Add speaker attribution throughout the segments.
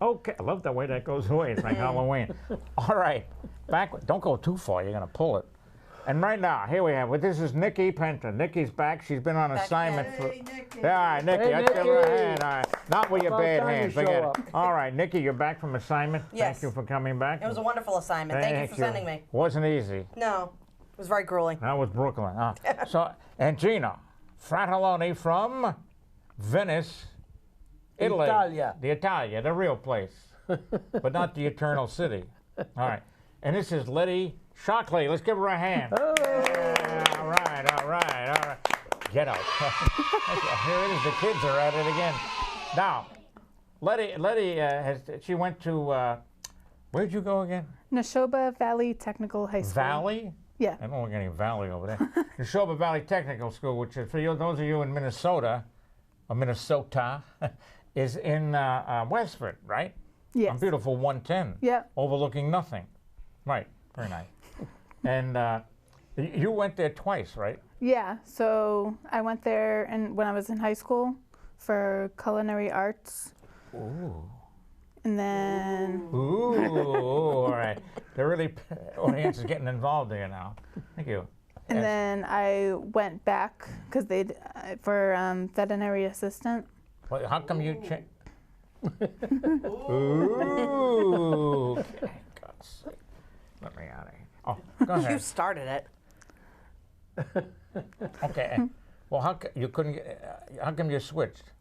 Speaker 1: Okay, I love the way that goes away. It's like Halloween. All right, don't go too far. You're gonna pull it. And right now, here we have. Well, this is Nikki Penta. Nikki's back. She's been on assignment for.
Speaker 2: Nikki.
Speaker 1: Yeah, all right, Nikki.
Speaker 3: Hey,
Speaker 1: Let's give her a hand.
Speaker 3: Nikki.
Speaker 1: All right. Not with your
Speaker 3: About
Speaker 1: bad
Speaker 3: time you
Speaker 1: hands.
Speaker 3: show
Speaker 1: Forget it.
Speaker 3: up.
Speaker 1: All right, Nikki, you're back from assignment.
Speaker 2: Yes.
Speaker 1: Thank you for coming back.
Speaker 2: It was a wonderful assignment. Thank you for sending me.
Speaker 1: Wasn't easy.
Speaker 2: No, it was very grueling.
Speaker 1: That was Brooklyn. So, and Gina Fratelloni from Venice, Italy.
Speaker 3: Italia.
Speaker 1: The Italia, the real place, but not the eternal city. All right. And this is Leddy Shockley. Let's give her a hand.
Speaker 3: Oh.
Speaker 1: Yeah, all right, all right, all right. Get out. Here it is. The kids are at it again. Now, Leddy she went to, where'd you go again?
Speaker 4: Neshoba Valley Technical High School.
Speaker 1: Valley?
Speaker 4: Yeah.
Speaker 1: I don't look any valley over there. Neshoba Valley Technical School, which is, for those of you in Minnesota, is in Westford, right?
Speaker 4: Yes.
Speaker 1: On beautiful 110.
Speaker 4: Yeah.
Speaker 1: Overlooking nothing. Right. Very nice. And you went there twice, right?
Speaker 4: Yeah. So I went there when I was in high school for culinary arts.
Speaker 1: Ooh.
Speaker 4: And then
Speaker 1: Ooh. All right. The really audience is getting involved there now. Thank you.
Speaker 4: and then I went back because for veterinary assistant.
Speaker 1: Well, how come you changed? Ooh. Okay. God's sake. Let me out of here. Oh, go
Speaker 2: You
Speaker 1: ahead.
Speaker 2: started it.
Speaker 1: Okay. Well, how you couldn't get? How come you switched?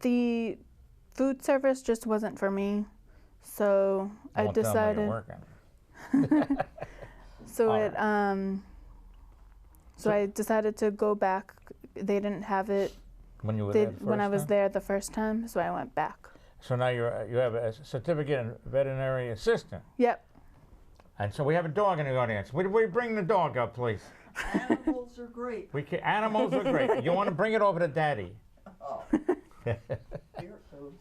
Speaker 4: The food service just wasn't for me, so I
Speaker 1: Don't tell me you're
Speaker 4: decided.
Speaker 1: working.
Speaker 4: So
Speaker 1: All
Speaker 4: it so I decided to go back. They didn't have it
Speaker 1: When you were there the
Speaker 4: when I
Speaker 1: first
Speaker 4: was
Speaker 1: time?
Speaker 4: there the first time, so I went back.
Speaker 1: So now you have a certificate in veterinary assistant.
Speaker 4: Yep.
Speaker 1: And so we have a dog in the audience. Would we bring the dog up, please?
Speaker 5: Animals are great.
Speaker 1: Animals are great. You want to bring it over to Daddy.
Speaker 5: Oh, here it goes.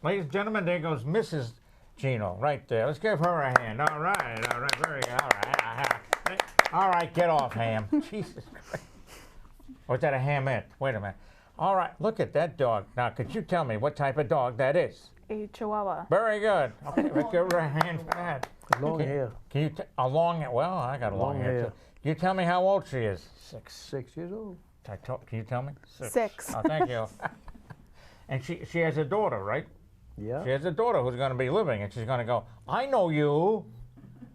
Speaker 1: Ladies and gentlemen, there goes Mrs. Gino right there. Let's give her a hand. All right, very good. All right. All right, get off, Ham. Jesus Christ. Or is that a hamette? Wait a minute. All right, look at that dog. Now, could you tell me what type of dog that is?
Speaker 4: A Chihuahua.
Speaker 1: Very good. Okay, let's give her a hand for that.
Speaker 3: Long hair.
Speaker 1: Can you well, I got a long hair too. Can you tell me how old she is? 6.
Speaker 3: 6 years old.
Speaker 1: Can you tell me?
Speaker 4: 6.
Speaker 1: Oh, thank you. And she has a daughter, right?
Speaker 3: Yeah.
Speaker 1: She has a daughter who's going to be living, and she's going to go, I know you.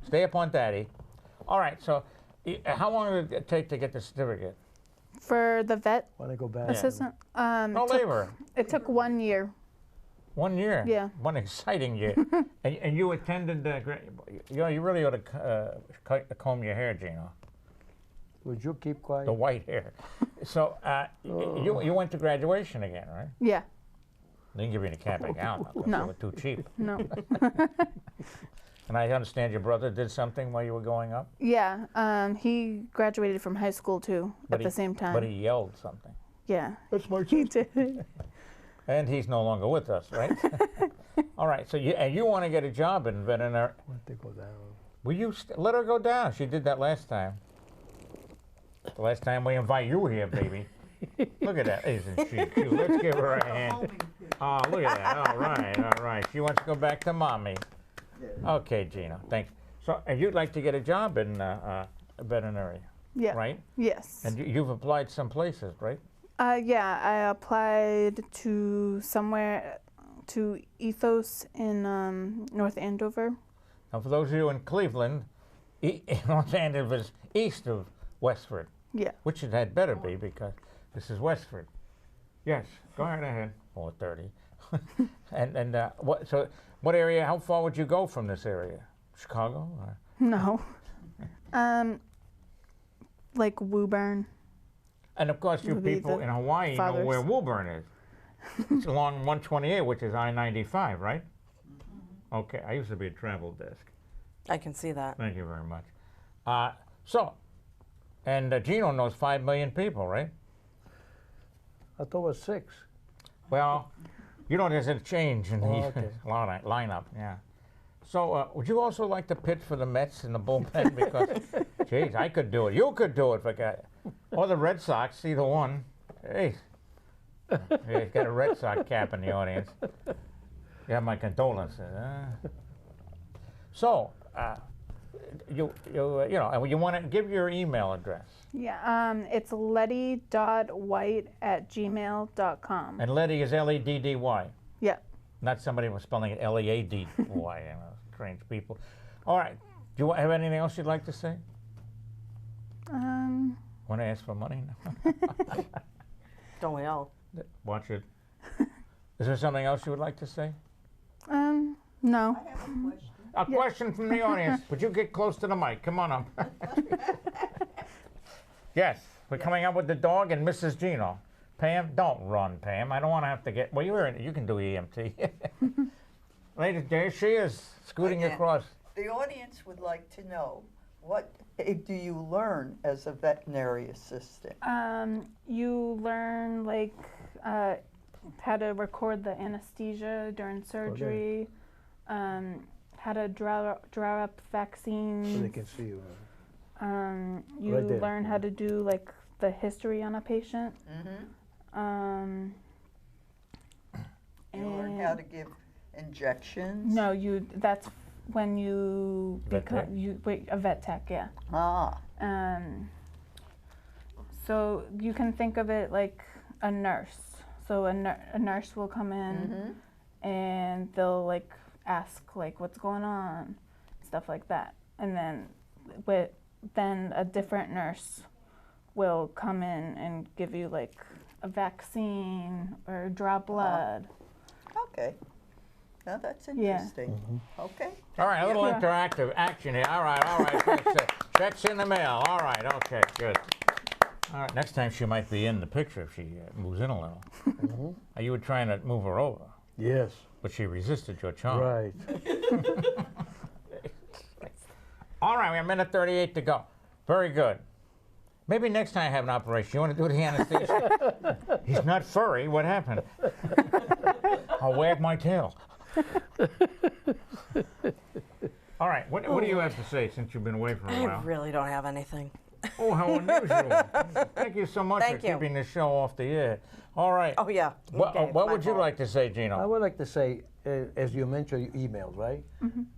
Speaker 1: Stay up on Daddy. All right, so how long did it take to get the certificate?
Speaker 4: For the vet
Speaker 3: Want to go back?
Speaker 4: assistant,
Speaker 1: No labor.
Speaker 4: it took 1 year.
Speaker 1: 1 year.
Speaker 4: Yeah.
Speaker 1: One exciting year. and you attended, you really ought to comb your hair, Gino.
Speaker 3: Would you keep quiet?
Speaker 1: The white hair. So you went to graduation again, right?
Speaker 4: Yeah.
Speaker 1: They didn't give you any cap and gown.
Speaker 4: No.
Speaker 1: They were too cheap.
Speaker 4: No.
Speaker 1: And I understand your brother did something while you were going up?
Speaker 4: Yeah. He graduated from high school too at the same time.
Speaker 1: But he yelled something.
Speaker 4: Yeah.
Speaker 3: That's my
Speaker 4: He did.
Speaker 1: And he's no longer with us, right? All right, so you want to get a job in veterinary.
Speaker 3: Want to go down?
Speaker 1: Will you let her go down? She did that last time. The last time we invite you here, baby. Look at that. Isn't she cute? Let's give her a hand. Oh, look at that. All right. She wants to go back to mommy. Okay, Gina, thanks. So, and you'd like to get a job in veterinary,
Speaker 4: Yeah.
Speaker 1: right?
Speaker 4: Yes.
Speaker 1: And you've applied some places, right?
Speaker 4: Yeah, I applied to Ethos in North Andover.
Speaker 1: Now, for those of you in Cleveland, Los Angeles is east of Westford.
Speaker 4: Yeah.
Speaker 1: Which it had better be because this is Westford. Yes, go right ahead. 4:30. and what area? How far would you go from this area? Chicago? Or?
Speaker 4: No. Like Woburn.
Speaker 1: And of course, you
Speaker 4: Would be
Speaker 1: people
Speaker 4: the
Speaker 1: in Hawaii know
Speaker 4: farthest.
Speaker 1: where Woburn is. It's along 128, which is I-95, right? Okay, I used to be a travel desk.
Speaker 2: I can see that.
Speaker 1: Thank you very much. And Gino knows 5 million people, right?
Speaker 3: I thought it was 6.
Speaker 1: Well, you know, there's a change in the
Speaker 3: okay.
Speaker 1: lineup, yeah. So, would you also like to pitch for the Mets in the bullpen? Because, geez, I could do it. You could do it, for God. Or the Red Sox, either one. Hey, he's got a Red Sox cap in the audience. Yeah, my condolences. So, you know, and you want to give your email address.
Speaker 4: Yeah, it's leddy.white@gmail.com.
Speaker 1: And Leddy is Leddy.
Speaker 4: Yeah.
Speaker 1: Not somebody was spelling it Leady. You know, strange people. All right. Do you have anything else you'd like to say? Want to ask for money?
Speaker 2: Don't we all?
Speaker 1: Watch it. Is there something else you would like to say?
Speaker 4: No.
Speaker 5: I have a question.
Speaker 1: A question from the audience. Would you get close to the mic? Come on up. Yes, we're coming up with the dog and Mrs. Gino. Pam, don't run, Pam. I don't want to have to get. Well, you can do EMT. Ladies, there she is, scooting
Speaker 5: Again.
Speaker 1: across.
Speaker 5: The audience would like to know, what do you learn as a veterinary assistant?
Speaker 4: You learn like how to record the anesthesia during surgery, how to draw up vaccines.
Speaker 3: So they can see you.
Speaker 4: You
Speaker 3: Right there.
Speaker 4: learn how to do like the history on a patient.
Speaker 5: You learn how to give injections?
Speaker 4: No, that's when you
Speaker 1: Vet tech?
Speaker 4: become a vet tech, yeah.
Speaker 5: Ah,
Speaker 4: So you can think of it like a nurse. So a nurse will come in and they'll like ask like what's going on, stuff like that. And then a different nurse will come in and give you like a vaccine or draw blood.
Speaker 5: okay. Now that's
Speaker 4: Yeah.
Speaker 5: interesting. Okay.
Speaker 1: All right, a little
Speaker 4: Yeah.
Speaker 1: interactive action here. All right. Checks in the mail. All right, okay, good. All right, next time she might be in the picture if she moves in a little. You were trying to move her over,
Speaker 3: Yes.
Speaker 1: but she resisted your charm.
Speaker 3: Right.
Speaker 1: All right, we have 1:38 to go. Very good. Maybe next time I have an operation, you want to do the anesthesia? He's not furry. What happened? I'll wag my tail. All right, what do you have to say since you've been away for a
Speaker 2: I
Speaker 1: while?
Speaker 2: really don't have anything.
Speaker 1: Oh, how unusual. Thank you so much
Speaker 2: Thank
Speaker 1: for
Speaker 2: you.
Speaker 1: keeping the show off the air. All right.
Speaker 2: Oh yeah.
Speaker 1: What
Speaker 2: Okay,
Speaker 1: what
Speaker 2: my
Speaker 1: would you
Speaker 2: fault.
Speaker 1: like to say,
Speaker 3: I
Speaker 1: Gino?
Speaker 3: would like to say, as you mentioned, your emails, right?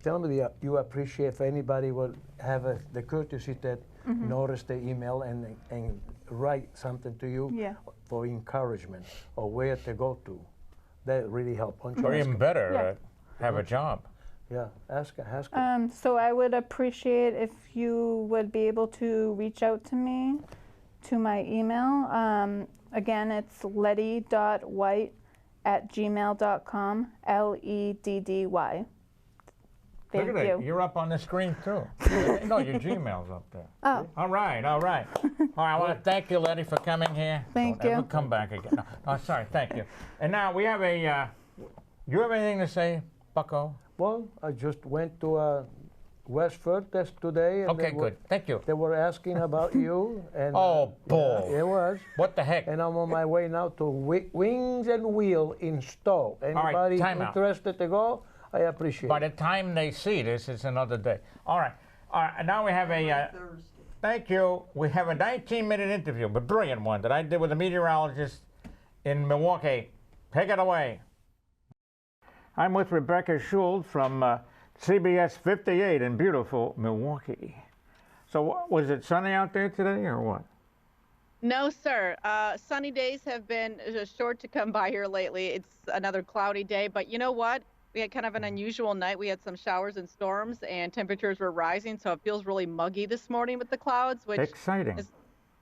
Speaker 3: Tell me you appreciate if anybody will have the courtesy that notice the email and write something to you
Speaker 4: Yeah.
Speaker 3: for encouragement or where to go to. That really help. Why don't you
Speaker 1: Or
Speaker 3: ask
Speaker 1: even
Speaker 3: 'em?
Speaker 1: better,
Speaker 4: Yeah.
Speaker 1: have a job.
Speaker 3: Yeah, ask 'em.
Speaker 4: So I would appreciate if you would be able to reach out to me to my email. Again, it's leddy.white@gmail.com, Leddy. Thank
Speaker 1: Look at
Speaker 4: you.
Speaker 1: that. You're up on the screen, too. No, your Gmail's up there.
Speaker 4: Oh,
Speaker 1: All right, all right. All right, I want to thank you, Leddy, for coming here.
Speaker 4: Thank
Speaker 1: Don't ever
Speaker 4: you.
Speaker 1: come back again. No, sorry, thank you. And now we have a, you have anything to say, Bucko?
Speaker 3: Well, I just went to Westford today. And
Speaker 1: Okay, good. Thank you.
Speaker 3: They were asking about you. And,
Speaker 1: Oh, bull.
Speaker 3: Yeah, it was.
Speaker 1: What the heck?
Speaker 3: And I'm on my way now to Wings and Wheel in Stowe.
Speaker 1: right,
Speaker 3: Anybody
Speaker 1: time out.
Speaker 3: interested to go? I appreciate
Speaker 1: By
Speaker 3: it.
Speaker 1: the time they see this, it's another day. All right. All right, now we have a,
Speaker 5: Thursday.
Speaker 1: thank you. We have a 19-minute interview, a brilliant one that I did with a meteorologist in Milwaukee. Take it away. I'm with Rebecca Schuld from CBS 58 in beautiful Milwaukee. So was it sunny out there today or what?
Speaker 6: No, sir. Sunny days have been short to come by here lately. It's another cloudy day, but you know what? We had kind of an unusual night. We had some showers and storms, and temperatures were rising, so it feels really muggy this morning with the clouds, which
Speaker 1: Exciting.
Speaker 6: is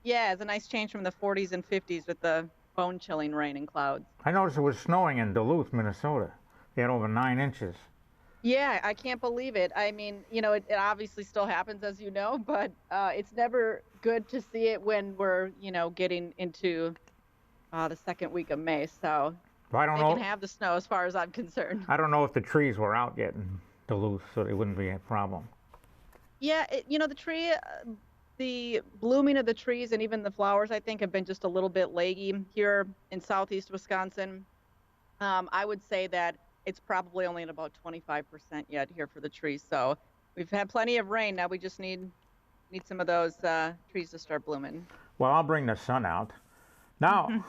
Speaker 6: a nice change from the 40s and 50s with the bone-chilling rain and clouds.
Speaker 1: I noticed it was snowing in Duluth, Minnesota. They had over 9 inches.
Speaker 6: Yeah, I can't believe it. I mean, you know, it obviously still happens, as you know, but it's never good to see it when we're, you know, getting into the second week of May. So
Speaker 1: I don't
Speaker 6: they
Speaker 1: know.
Speaker 6: can have the snow as far as I'm concerned.
Speaker 1: I don't know if the trees were out yet in Duluth, so it wouldn't be a problem.
Speaker 6: Yeah, you know, the blooming of the trees and even the flowers, I think, have been just a little bit leggy here in southeast Wisconsin. I would say that it's probably only at about 25% yet here for the trees. So we've had plenty of rain. Now we just need some of those trees to start blooming.
Speaker 1: Well, I'll bring the sun out. Now,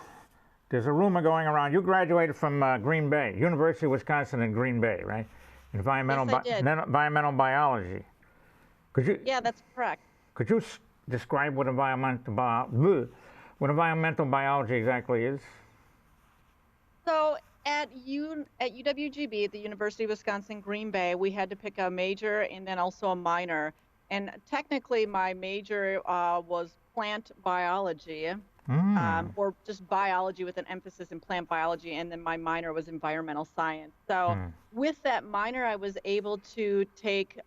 Speaker 1: there's a rumor going around. You graduated from Green Bay, University of Wisconsin in Green Bay, right? Environmental,
Speaker 6: Yes, I did.
Speaker 1: environmental biology. Could you?
Speaker 6: Yeah, that's correct.
Speaker 1: Could you describe what environmental biology exactly is?
Speaker 6: So at UWGB, at the University of Wisconsin Green Bay, we had to pick a major and then also a minor. And technically, my major was plant biology, or just biology with an emphasis in plant biology, and then my minor was environmental science. So with that minor, I was able to take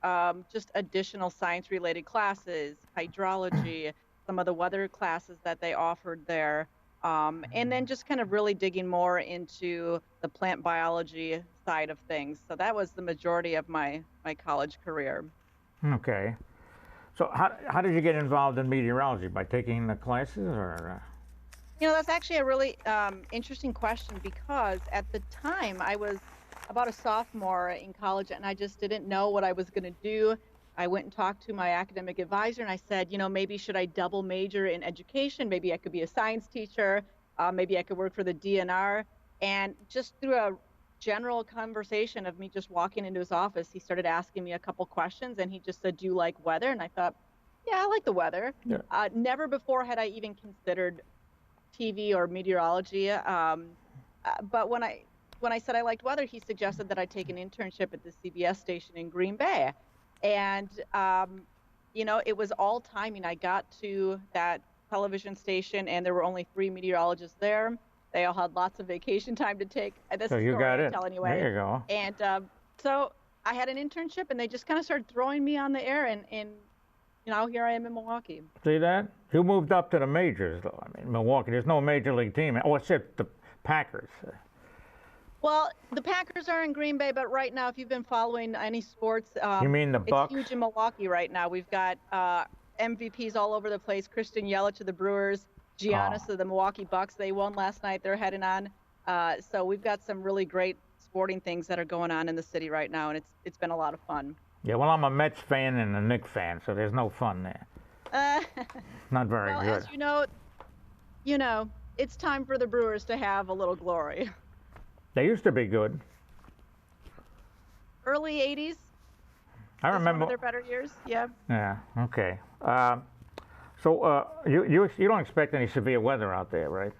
Speaker 6: just additional science-related classes, hydrology, some of the weather classes that they offered there, and then just kind of really digging more into the plant biology side of things. So that was the majority of my college career.
Speaker 1: Okay. So how did you get involved in meteorology? By taking the classes, or?
Speaker 6: You know, that's actually a really interesting question, because at the time I was about a sophomore in college and I just didn't know what I was going to do. I went and talked to my academic advisor and I said, you know, maybe should I double major in education? Maybe I could be a science teacher. Maybe I could work for the DNR. And just through a general conversation of me just walking into his office, he started asking me a couple questions and he just said, do you like weather? And I thought, yeah, I like the weather.
Speaker 1: Yeah.
Speaker 6: Never before had I even considered TV or meteorology. But when I said I liked weather, he suggested that I take an internship at the CBS station in Green Bay. And, you know, it was all timing. I got to that television station and there were only 3 meteorologists there. They all had lots of vacation time to take. This
Speaker 1: So
Speaker 6: is
Speaker 1: you
Speaker 6: story
Speaker 1: got
Speaker 6: I
Speaker 1: it.
Speaker 6: tell anyway.
Speaker 1: There you go.
Speaker 6: And so I had an internship and they just kind of started throwing me on the air, and you know, here I am in Milwaukee.
Speaker 1: See that? You moved up to the majors, though. I mean, Milwaukee, there's no major league team. Oh, except the Packers.
Speaker 6: Well, the Packers are in Green Bay, but right now, if you've been following any sports,
Speaker 1: You mean the Bucks?
Speaker 6: it's huge in Milwaukee right now. We've got MVPs all over the place. Christian Yelich of the Brewers, Giannis of the Milwaukee Bucks. They won last night. They're heading on. So we've got some really great sporting things that are going on in the city right now, and it's been a lot of fun.
Speaker 1: Yeah, well, I'm a Mets fan and a Knicks fan, so there's no fun there. Not very
Speaker 6: Well,
Speaker 1: good.
Speaker 6: as you know, it's time for the Brewers to have a little glory.
Speaker 1: They used to be good.
Speaker 6: Early 80s.
Speaker 1: I
Speaker 6: was
Speaker 1: remember.
Speaker 6: one of their better years. Yeah.
Speaker 1: Yeah. Okay. So you don't expect any severe weather out there, right?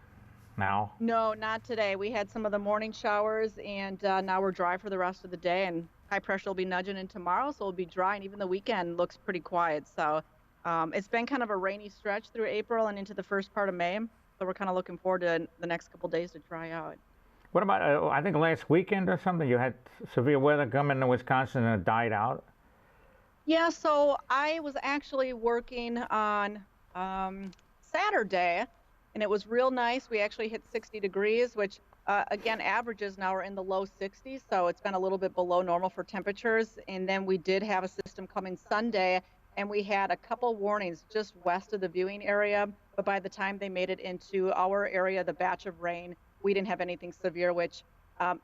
Speaker 1: Now.
Speaker 6: No, not today. We had some of the morning showers, and now we're dry for the rest of the day, and high pressure will be nudging in tomorrow, so it'll be dry, and even the weekend looks pretty quiet. So it's been kind of a rainy stretch through April and into the first part of May, so we're kind of looking forward to the next couple days to dry out.
Speaker 1: What about, I think last weekend or something, you had severe weather come into Wisconsin and it died out?
Speaker 6: Yeah, so I was actually working on Saturday, and it was real nice. We actually hit 60 degrees, which, again, averages now are in the low 60s, so it's been a little bit below normal for temperatures. And then we did have a system coming Sunday, and we had a couple warnings just west of the viewing area, but by the time they made it into our area, the batch of rain, we didn't have anything severe, which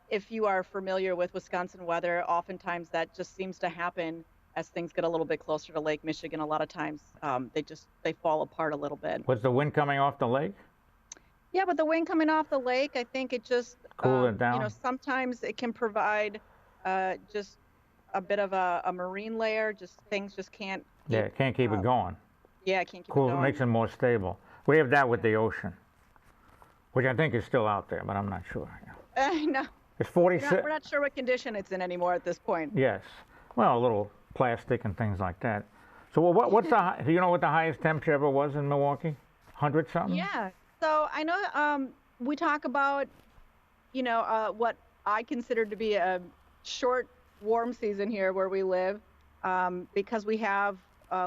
Speaker 6: if you are familiar with Wisconsin weather, oftentimes that just seems to happen as things get a little bit closer to Lake Michigan. A lot of times they fall apart a little bit.
Speaker 1: Was the wind coming off the lake?
Speaker 6: Yeah, but the wind coming off the lake, I think it just
Speaker 1: Cool it down.
Speaker 6: You know, sometimes it can provide just a bit of a marine layer. Just things just can't.
Speaker 1: Yeah, it can't keep it going.
Speaker 6: Yeah, it can't keep it
Speaker 1: Cool,
Speaker 6: going.
Speaker 1: makes it more stable. We have that with the ocean, which I think is still out there, but I'm not sure.
Speaker 6: No,
Speaker 1: It's 46.
Speaker 6: we're not sure what condition it's in anymore at this point.
Speaker 1: Yes. Well, a little plastic and things like that. So what's do you know what the highest temperature ever was in Milwaukee? 100 something?
Speaker 6: Yeah. So I know we talk about, you know, what I consider to be a short warm season here where we live, because we have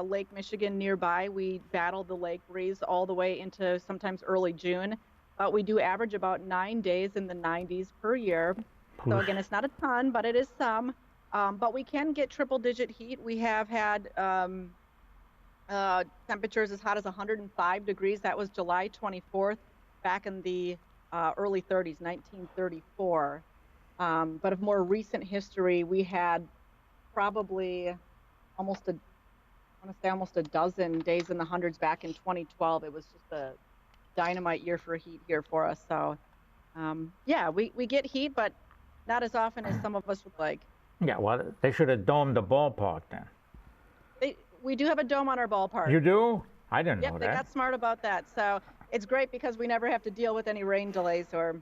Speaker 6: Lake Michigan nearby. We battle the lake breeze all the way into sometimes early June. But we do average about 9 days in the 90s per year. So again, it's not a ton, but it is some. But we can get triple-digit heat. We have had temperatures as hot as 105 degrees. That was July 24th, back in the early 30s, 1934. But of more recent history, we had probably almost a dozen days in the hundreds back in 2012. It was just a dynamite year for heat here for us. So yeah, we get heat, but not as often as some of us would like.
Speaker 1: Yeah, well, they should have domed the ballpark then.
Speaker 6: We do have a dome on our ballpark.
Speaker 1: You do? I didn't know
Speaker 6: Yep,
Speaker 1: that.
Speaker 6: they got smart about that. So it's great because we never have to deal with any rain delays or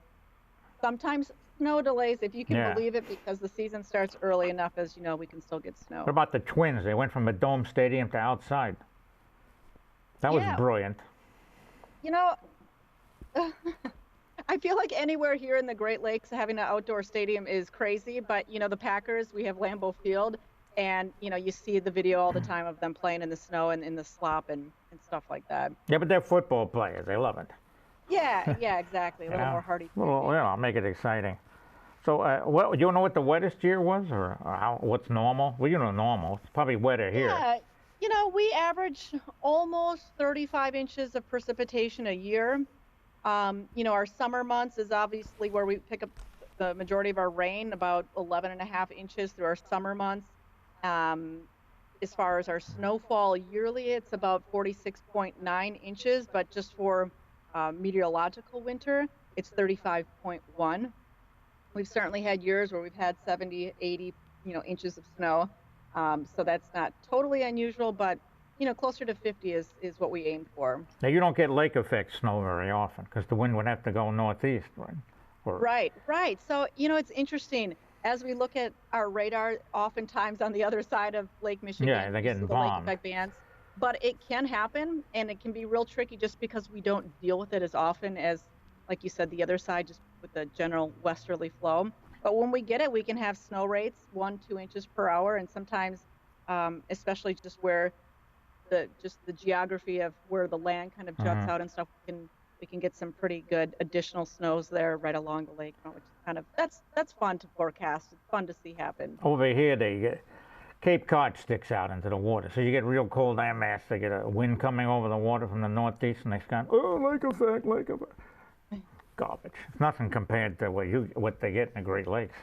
Speaker 6: sometimes snow delays, if you can believe it, because the season starts early enough, as you know, we can still get snow.
Speaker 1: What about the Twins? They went from a dome stadium to outside. That was brilliant.
Speaker 6: You know, I feel like anywhere here in the Great Lakes having an outdoor stadium is crazy, but you know, the Packers, we have Lambeau Field, and you know, you see the video all the time of them playing in the snow and in the slop and stuff like that.
Speaker 1: Yeah, but they're football players. They love it.
Speaker 6: Yeah, yeah, exactly. A little more hardy.
Speaker 1: Well, yeah, I'll make it exciting. So, do you know what the wettest year was, or what's normal? Well, you know, normal. It's probably wetter here.
Speaker 6: Yeah, you know, we average almost 35 inches of precipitation a year. You know, our summer months is obviously where we pick up the majority of our rain, about 11.5 inches through our summer months. As far as our snowfall yearly, it's about 46.9 inches, but just for meteorological winter, it's 35.1. We've certainly had years where we've had 70, 80, you know, inches of snow. So that's not totally unusual, but you know, closer to 50 is what we aim for.
Speaker 1: Now, you don't get lake effect snow very often because the wind would have to go northeast, right?
Speaker 6: Right. So, you know, it's interesting. As we look at our radar, oftentimes on the other side of Lake Michigan,
Speaker 1: yeah, they're getting
Speaker 6: the lake
Speaker 1: bombed.
Speaker 6: effect bands. But it can happen, and it can be real tricky just because we don't deal with it as often as, like you said, the other side, just with the general westerly flow. But when we get it, we can have snow rates 1-2 inches per hour, and sometimes, especially just where the geography of where the land kind of juts out and stuff, we can get some pretty good additional snows there right along the lake, which is kind of that's fun to forecast. It's fun to see happen.
Speaker 1: Over here, Cape Cod sticks out into the water, so you get real cold air mass. They get a wind coming over the water from the northeast, and they start, lake effect. Garbage. It's nothing compared to what they get in the Great Lakes.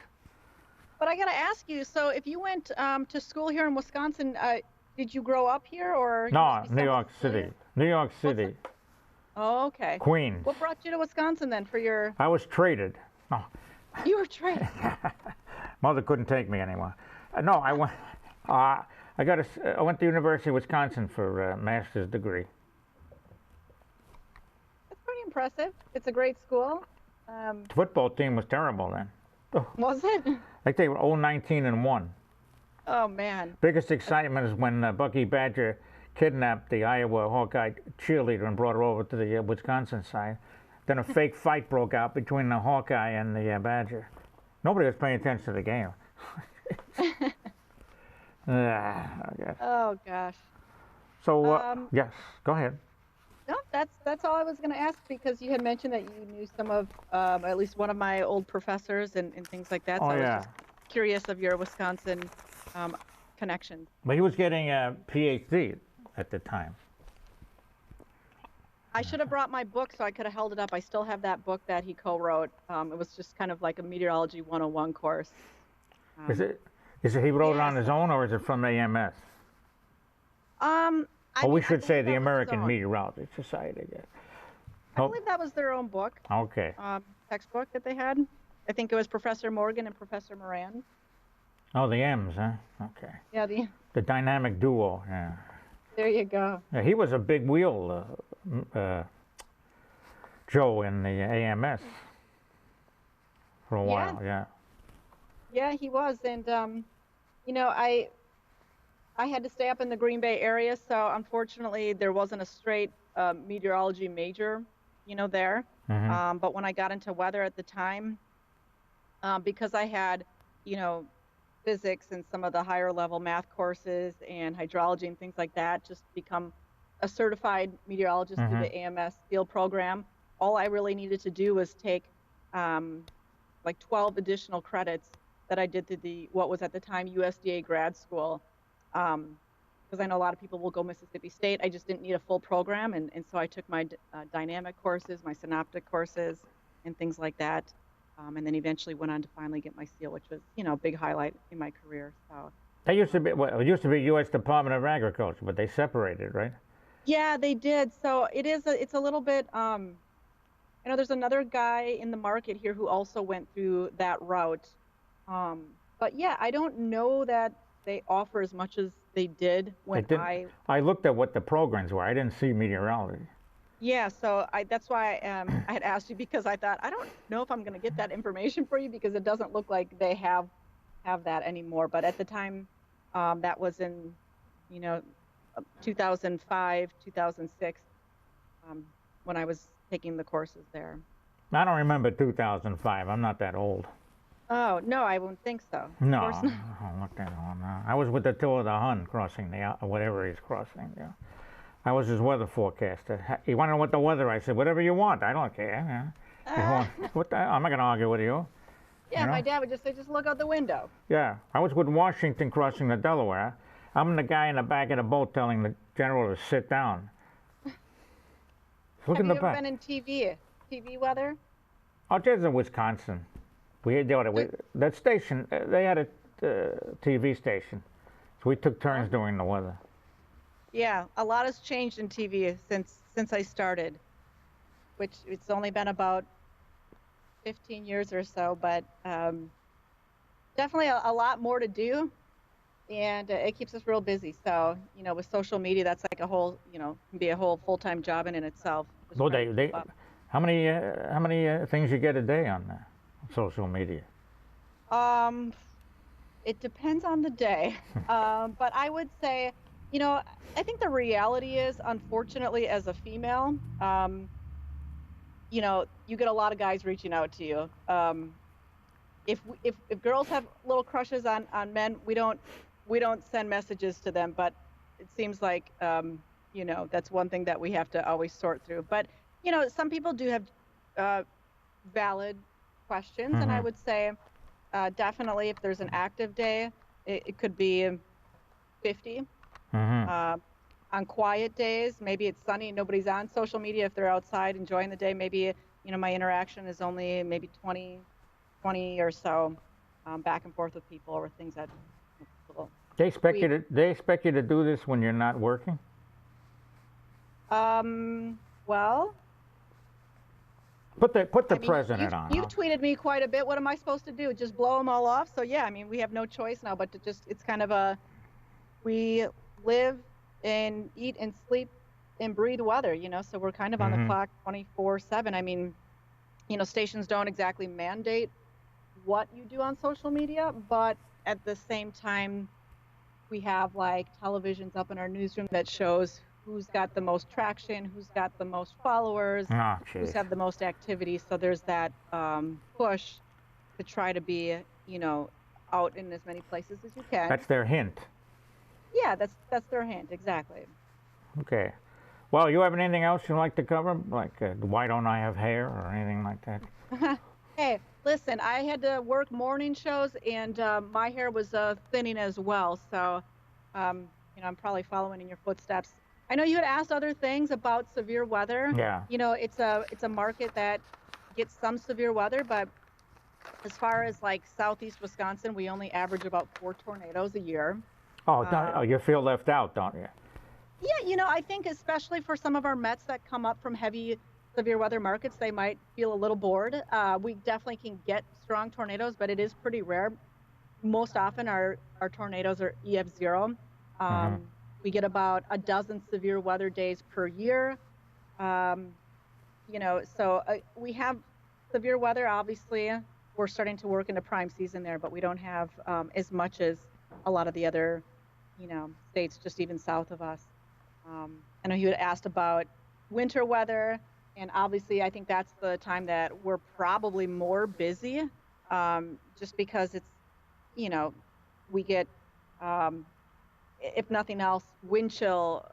Speaker 6: But I got to ask you, so if you went to school here in Wisconsin, did you grow up here or?
Speaker 1: No, New York City. New York City.
Speaker 6: Oh, okay.
Speaker 1: Queens.
Speaker 6: What brought you to Wisconsin then for your?
Speaker 1: I was traded. No.
Speaker 6: You were traded.
Speaker 1: Mother couldn't take me anymore. No, I went. I went to University of Wisconsin for a master's degree.
Speaker 6: That's pretty impressive. It's a great school.
Speaker 1: The football team was terrible then.
Speaker 6: Was it?
Speaker 1: Like they were 0-19-1.
Speaker 6: Oh man.
Speaker 1: Biggest excitement is when Bucky Badger kidnapped the Iowa Hawkeye cheerleader and brought her over to the Wisconsin side. Then a fake fight broke out between the Hawkeye and the Badger. Nobody was paying attention to the game. I guess.
Speaker 6: Oh gosh.
Speaker 1: So yes, go ahead.
Speaker 6: No, that's all I was going to ask, because you had mentioned that you knew some of at least one of my old professors and things like that. So I was just curious of your Wisconsin connections.
Speaker 1: But he was getting a PhD at the time.
Speaker 6: I should have brought my book so I could have held it up. I still have that book that he co-wrote. It was just kind of like a meteorology 101 course.
Speaker 1: Is it he wrote it on his own, or is it from AMS? We should say the American Meteorology Society. Yeah.
Speaker 6: I believe that was their own book.
Speaker 1: Okay.
Speaker 6: Textbook that they had. I think it was Professor Morgan and Professor Moran.
Speaker 1: Oh, the M's, huh? Okay.
Speaker 6: Yeah,
Speaker 1: the dynamic duo. Yeah.
Speaker 6: There you go.
Speaker 1: Yeah, he was a big wheel, Joe, in the AMS for a while. Yeah.
Speaker 6: Yeah, he was, and you know, I had to stay up in the Green Bay area, so unfortunately there wasn't a straight meteorology major, you know, there.
Speaker 1: Mm-hmm.
Speaker 6: But when I got into weather at the time, because I had, you know, physics and some of the higher level math courses and hydrology and things like that, just become a certified meteorologist through the AMS field program. All I really needed to do was take like 12 additional credits that I did through what was at the time USDA grad school. Because I know a lot of people will go Mississippi State. I just didn't need a full program, and so I took my dynamic courses, my synoptic courses, and things like that, and then eventually went on to finally get my seal, which was, you know, a big highlight in my career. So
Speaker 1: that used to be, well, it used to be U.S. Department of Agriculture, but they separated, right?
Speaker 6: Yeah, they did. So it's a little bit I know there's another guy in the market here who also went through that route. But yeah, I don't know that they offer as much as they did when
Speaker 1: I looked at what the programs were. I didn't see meteorology.
Speaker 6: Yeah, so that's why I had asked you, because I thought, I don't know if I'm going to get that information for you, because it doesn't look like they have that anymore. But at the time, that was in, 2005, 2006, when I was taking the courses there.
Speaker 1: I don't remember 2005. I'm not that old.
Speaker 6: Oh, no, I wouldn't think so.
Speaker 1: No,
Speaker 6: Of course not.
Speaker 1: what the hell, no. I was with the tour of the Hun crossing whatever he's crossing. Yeah. I was his weather forecaster. You want to know what the weather? I said, whatever you want. I don't care. Yeah. What the hell? I'm not going to argue with you.
Speaker 6: Yeah, my dad would just say, just look out the window.
Speaker 1: Yeah, I was with Washington crossing the Delaware. I'm the guy in the back of the boat telling the general to sit down. Look
Speaker 6: Have
Speaker 1: in the
Speaker 6: you
Speaker 1: back.
Speaker 6: ever been in TV weather?
Speaker 1: Oh, there's in Wisconsin. That station, they had a TV station. So we took turns doing the weather.
Speaker 6: Yeah, a lot has changed in TV since I started, which it's only been about 15 years or so, but definitely a lot more to do, and it keeps us real busy. So, with social media, that's like a whole, can be a whole full-time job in itself.
Speaker 1: Well, how many things you get a day on social media?
Speaker 6: It depends on the day, but I would say, I think the reality is, unfortunately, as a female, you get a lot of guys reaching out to you. If girls have little crushes on men, we don't send messages to them, but it seems like that's one thing that we have to always sort through. But some people do have valid questions, and I would say definitely if there's an active day, it could be 50. On quiet days, maybe it's sunny and nobody's on social media. If they're outside enjoying the day, maybe my interaction is only maybe 20 or so, back and forth with people or things that.
Speaker 1: They expect you to do this when you're not working?
Speaker 6: Well.
Speaker 1: Put the president on.
Speaker 6: You've tweeted me quite a bit. What am I supposed to do? Just blow them all off? So yeah, we have no choice now but to it's kind of we live and eat and sleep and breathe weather, so we're kind of on the clock 24/7. Stations don't exactly mandate what you do on social media, but at the same time, we have like televisions up in our newsroom that shows who's got the most traction, who's got the most followers, who's had the most activity. So there's that push to try to be, out in as many places as you can.
Speaker 1: That's their hint.
Speaker 6: Yeah, that's their hint, exactly.
Speaker 1: Okay. Well, you have anything else you'd like to cover? Like, why don't I have hair or anything like that?
Speaker 6: Hey, listen, I had to work morning shows, and my hair was thinning as well. So, I'm probably following in your footsteps. I know you had asked other things about severe weather.
Speaker 1: Yeah.
Speaker 6: It's a market that gets some severe weather, but as far as like southeast Wisconsin, we only average about 4 tornadoes a year.
Speaker 1: Oh, you feel left out, don't you?
Speaker 6: Yeah, I think especially for some of our Mets that come up from heavy severe weather markets, they might feel a little bored. We definitely can get strong tornadoes, but it is pretty rare. Most often our tornadoes are EF0. We get about a dozen severe weather days per year. So we have severe weather. Obviously, we're starting to work into prime season there, but we don't have as much as a lot of the other, states just even south of us. I know you had asked about winter weather, and obviously I think that's the time that we're probably more busy, just because it's, we get, if nothing else, wind chill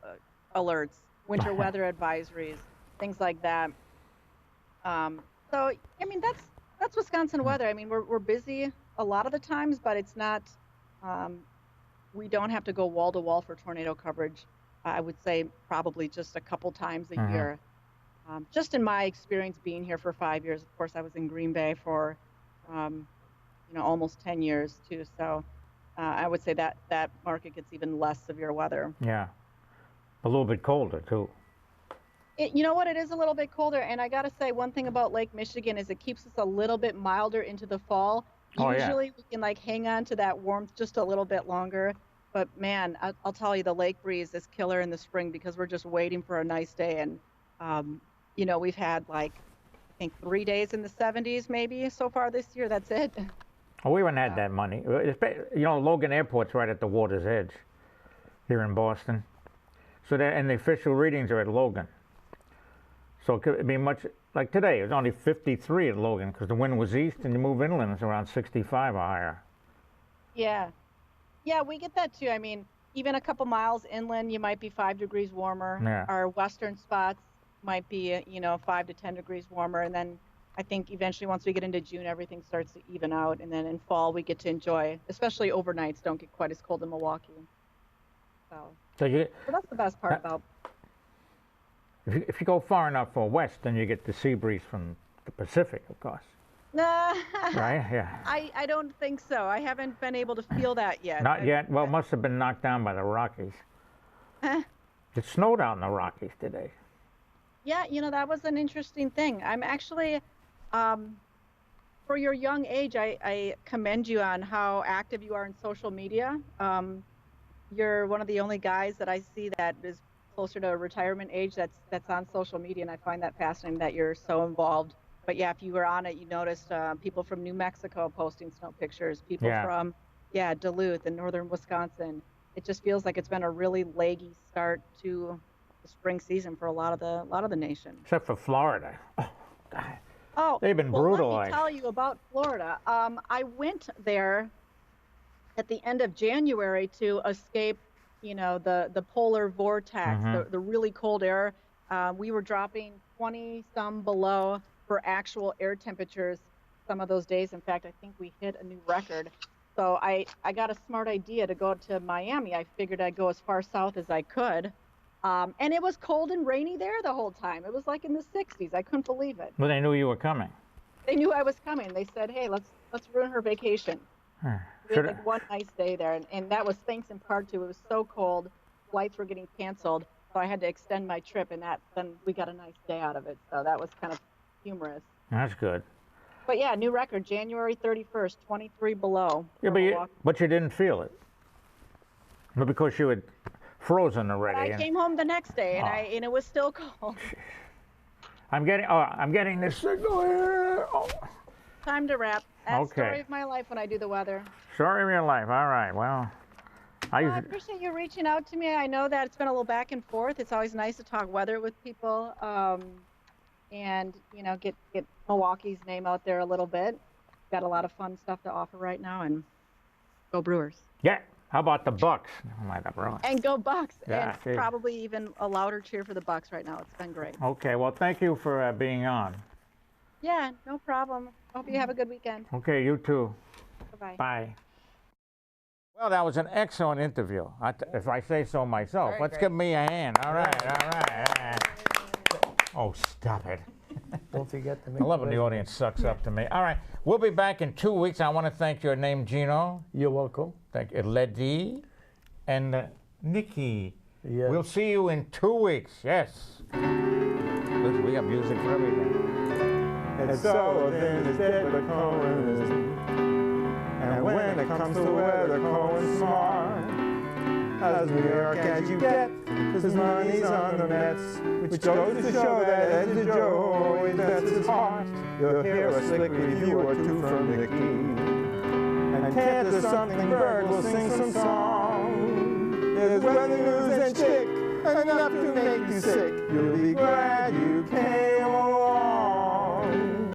Speaker 6: alerts, winter weather advisories, things like that. So, that's Wisconsin weather. We're busy a lot of the times, but it's not, we don't have to go wall to wall for tornado coverage. I would say probably just a couple times a year. Just in my experience being here for 5 years. Of course, I was in Green Bay for, almost 10 years too. So I would say that market gets even less severe weather.
Speaker 1: Yeah. A little bit colder too.
Speaker 6: You know what? It is a little bit colder, and I gotta say, one thing about Lake Michigan is it keeps us a little bit milder into the fall.
Speaker 1: Oh, yeah.
Speaker 6: Usually, we can like hang on to that warmth just a little bit longer. But man, I'll tell you, the lake breeze is killer in the spring because we're just waiting for a nice day. And you know, we've had like I think 3 days in the 70s maybe so far this year. That's it.
Speaker 1: Oh, we haven't had that money. You know, Logan Airport's right at the water's edge here in Boston. So and the official readings are at Logan. So it could be much, like today, it was only 53 at Logan because the wind was east, and you move inland, it's around 65 or higher.
Speaker 6: Yeah. Yeah, we get that too. I mean, even a couple miles inland, you might be 5 degrees warmer.
Speaker 1: Yeah.
Speaker 6: Our western spots might be, you know, 5 to 10 degrees warmer. And then I think eventually once we get into June, everything starts to even out. And then in fall, we get to enjoy, especially overnights don't get quite as cold in Milwaukee. So that's the best part about.
Speaker 1: If you go far enough west, then you get the sea breeze from the Pacific, of course. Right? Yeah.
Speaker 6: I don't think so. I haven't been able to feel that yet.
Speaker 1: Not yet. Well, it must have been knocked down by the Rockies. It snowed out in the Rockies today.
Speaker 6: Yeah, you know, that was an interesting thing. I'm actually, for your young age, I commend you on how active you are in social media. You're one of the only guys that I see that is closer to retirement age that's on social media, and I find that fascinating that you're so involved. But yeah, if you were on it, you noticed people from New Mexico posting snow pictures, people from Duluth and northern Wisconsin. It just feels like it's been a really leggy start to the spring season for a lot of the nation.
Speaker 1: Except for Florida. Oh, God.
Speaker 6: Oh,
Speaker 1: they've been
Speaker 6: well,
Speaker 1: brutalized.
Speaker 6: Let me tell you about Florida. I went there at the end of January to escape, you know, the polar vortex, the really cold air. We were dropping 20 some below for actual air temperatures some of those days. In fact, I think we hit a new record. So I got a smart idea to go to Miami. I figured I'd go as far south as I could. And it was cold and rainy there the whole time. It was like in the 60s. I couldn't believe it.
Speaker 1: Well, they knew you were coming.
Speaker 6: They knew I was coming. They said, hey, let's ruin her vacation. We had like one nice day there, and that was thanks in part to it was so cold, flights were getting canceled, so I had to extend my trip, and then we got a nice day out of it. So that was kind of humorous.
Speaker 1: That's good.
Speaker 6: But yeah, new record, January 31st, 23 below.
Speaker 1: Yeah, but you didn't feel it. But because you had frozen already.
Speaker 6: But I came home the next day, and it was still cold.
Speaker 1: I'm getting this signal here. Oh.
Speaker 6: Time to wrap. That's
Speaker 1: Okay.
Speaker 6: the story of my life when I do the weather.
Speaker 1: Story of your life. All right. Well,
Speaker 6: I appreciate you reaching out to me. I know that it's been a little back and forth. It's always nice to talk weather with people, and you know, get Milwaukee's name out there a little bit. Got a lot of fun stuff to offer right now, and go Brewers.
Speaker 1: yeah. How about the Bucks? Oh, my God,
Speaker 6: And go Bucks.
Speaker 1: Yeah,
Speaker 6: and probably even a louder cheer for the Bucks right now. It's been great.
Speaker 1: Okay. Well, thank you for being on.
Speaker 6: Yeah, no problem. Hope you have a good weekend.
Speaker 1: Okay. You too.
Speaker 6: Bye-bye.
Speaker 1: Bye. Well, that was an excellent interview, if I say so myself.
Speaker 2: Very
Speaker 1: Let's
Speaker 2: great.
Speaker 1: give me a hand. All right. Oh, stop it.
Speaker 3: Don't forget to make
Speaker 1: I love when the
Speaker 3: the
Speaker 1: audience sucks up to me. All right. We'll be back in 2 weeks. I want to thank your name, Gino.
Speaker 3: You're welcome.
Speaker 1: Thank you, Leddy and Nikki.
Speaker 3: Yes.
Speaker 1: We'll see you in 2 weeks. Yes. Listen, we got music for everything.
Speaker 7: And Sullivan is dead, but Cohen is. And when it comes to weather, Cohen's smart. As New York as you get, his money's on the Mets, which goes to show that Eddie Joe always bets his heart. You'll hear a slick review or two from Nikki. And Candace something Bird will sing some song. There's weather news and chick, enough to make you sick. You'll be glad you came along.